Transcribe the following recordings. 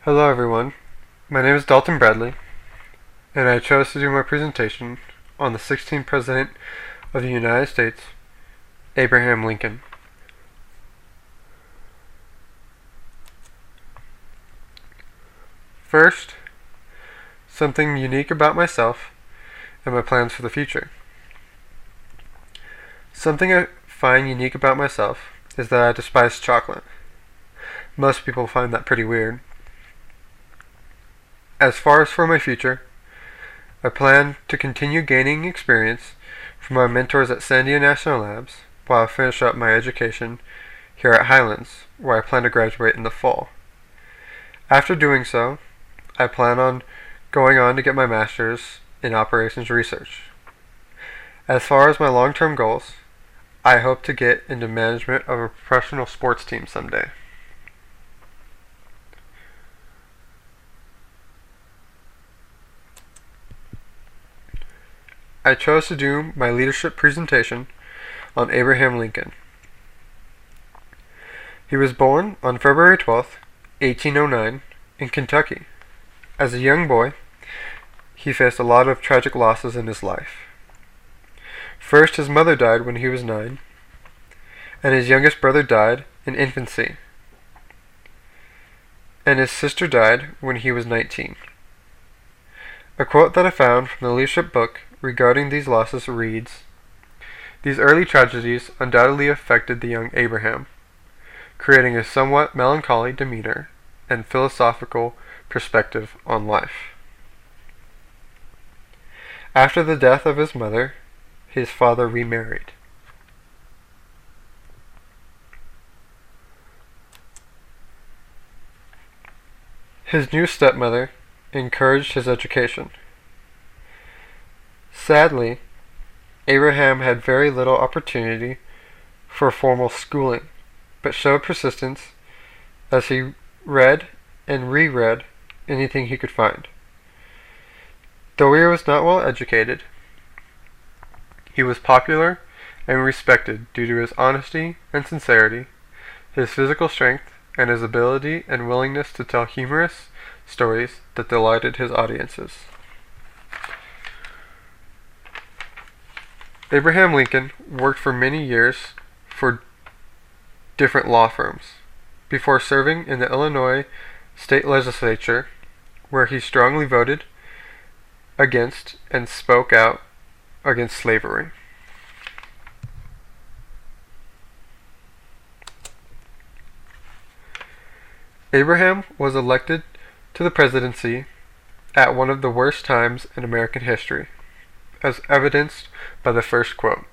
Hello everyone, my name is Dalton Bradley, and I chose to do my presentation on the 16th President of the United States, Abraham Lincoln. First, something unique about myself and my plans for the future. Something I find unique about myself is that I despise chocolate. Most people find that pretty weird. As far as for my future, I plan to continue gaining experience from my mentors at Sandia National Labs while I finish up my education here at Highlands, where I plan to graduate in the fall. After doing so, I plan on going on to get my master's in operations research. As far as my long-term goals, I hope to get into management of a professional sports team someday. I chose to do my leadership presentation on Abraham Lincoln. He was born on February 12, 1809, in Kentucky. As a young boy, he faced a lot of tragic losses in his life. First, his mother died when he was 9, and his youngest brother died in infancy, and his sister died when he was 19. A quote that I found from the leadership book regarding these losses reads, "These early tragedies undoubtedly affected the young Abraham, creating a somewhat melancholy demeanor and philosophical perspective on life." After the death of his mother, his father remarried. His new stepmother encouraged his education. Sadly, Abraham had very little opportunity for formal schooling, but showed persistence as he read and reread anything he could find. Though he was not well educated, he was popular and respected due to his honesty and sincerity, his physical strength, and his ability and willingness to tell humorous stories that delighted his audiences. Abraham Lincoln worked for many years for different law firms before serving in the Illinois state legislature, where he strongly voted against and spoke out against slavery. Abraham was elected to the presidency at one of the worst times in American history, as evidenced by the first quote.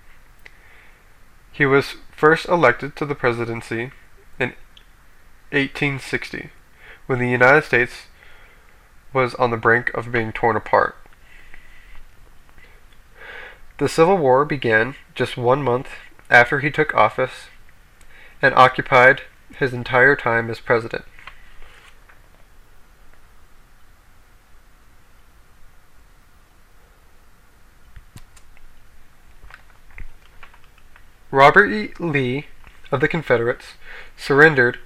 He was first elected to the presidency in 1860, when the United States was on the brink of being torn apart. The Civil War began just 1 month after he took office and occupied his entire time as president. Robert E. Lee of the Confederates surrendered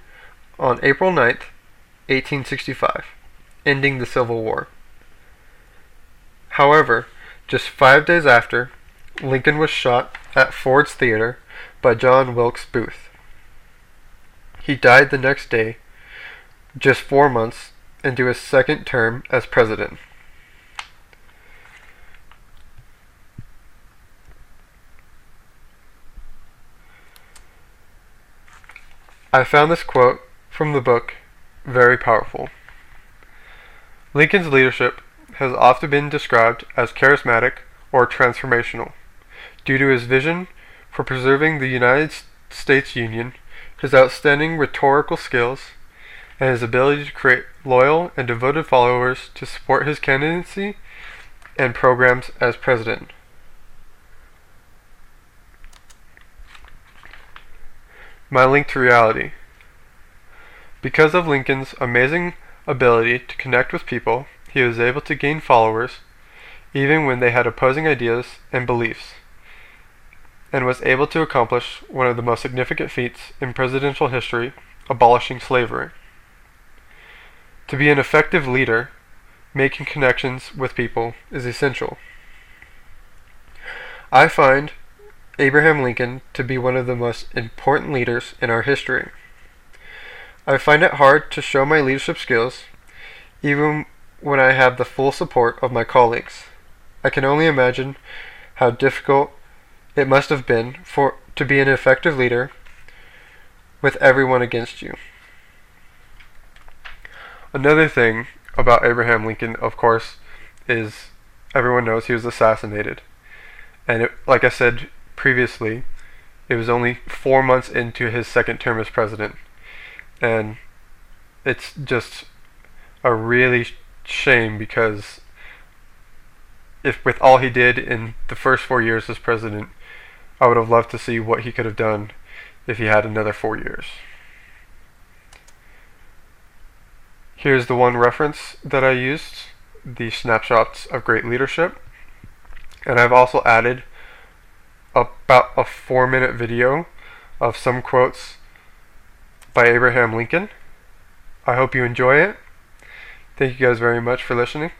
on April 9, 1865, ending the Civil War. However, just 5 days after, Lincoln was shot at Ford's Theater by John Wilkes Booth. He died the next day, just 4 months into his second term as president. I found this quote from the book very powerful. Lincoln's leadership has often been described as charismatic or transformational due to his vision for preserving the United States Union, his outstanding rhetorical skills, and his ability to create loyal and devoted followers to support his candidacy and programs as president. My link to reality. Because of Lincoln's amazing ability to connect with people, he was able to gain followers even when they had opposing ideas and beliefs, and was able to accomplish one of the most significant feats in presidential history, abolishing slavery. To be an effective leader, making connections with people is essential. I find Abraham Lincoln to be one of the most important leaders in our history. I find it hard to show my leadership skills, even when I have the full support of my colleagues. I can only imagine how difficult it must have been to be an effective leader with everyone against you. Another thing about Abraham Lincoln, of course, is everyone knows he was assassinated. And like I said previously, it was only 4 months into his second term as president. And it's just a really shame, because if with all he did in the first 4 years as president, I would have loved to see what he could have done if he had another 4 years. Here's the one reference that I used, the Snapshots of Great Leadership. And I've also added about a 4-minute video of some quotes by Abraham Lincoln. I hope you enjoy it. Thank you guys very much for listening.